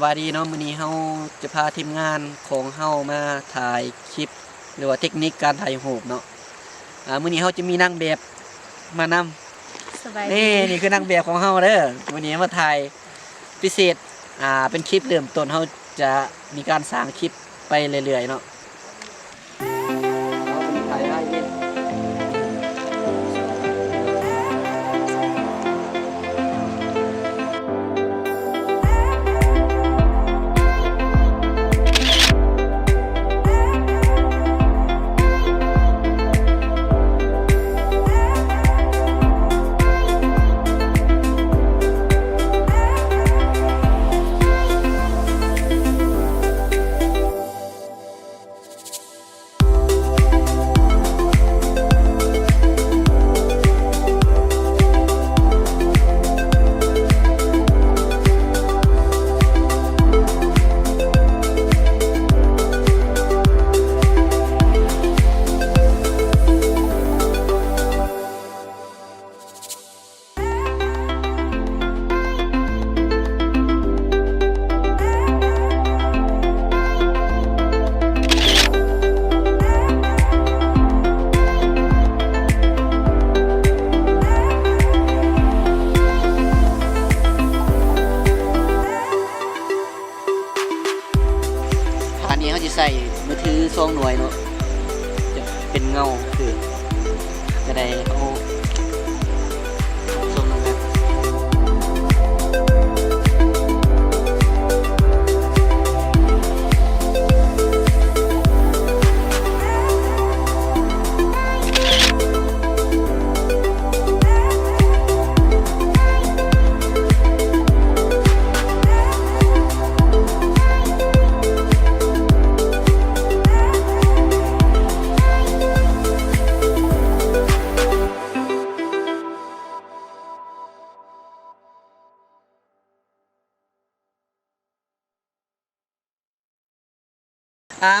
บายดีเนาะมื้อนี้เฮาจะพาทีมงานของเฮามาถ่ายคลิปหรือว่าเทคนิคการถ่ายรูปเนาะมื้อนี้เฮาจะมีนางแบบมานำสบายดีนี่คือนางแบบของเฮาเด้อมื้อนี้มาถ่ายพิเศษเป็นคลิปเริ่มต้นเฮาจะมีการสร้างคลิปไปเรื่อยๆเนาะถ่ายได้เย็นอันนี้เขาจะใส่มือถือ2 หน่วยเนาะจะเป็นเงาคือจะได้เอาส่งลงไป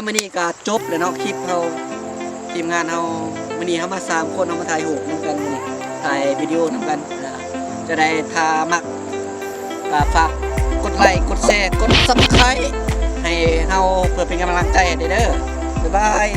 มื้อนี้ก็จบแล้วเนาะคลิปเราทีมงานเรามื้อนี้เรามา3 คนเรามาถ่ายรูปนำกันมื้อนี้ถ่ายวิดีโอนำกันจะได้ถ้ามักก็ฝากกดไลค์กดแชร์กด Subscribe ให้เราเพื่อเป็นกำลังใจเด้อบ๊ายบาย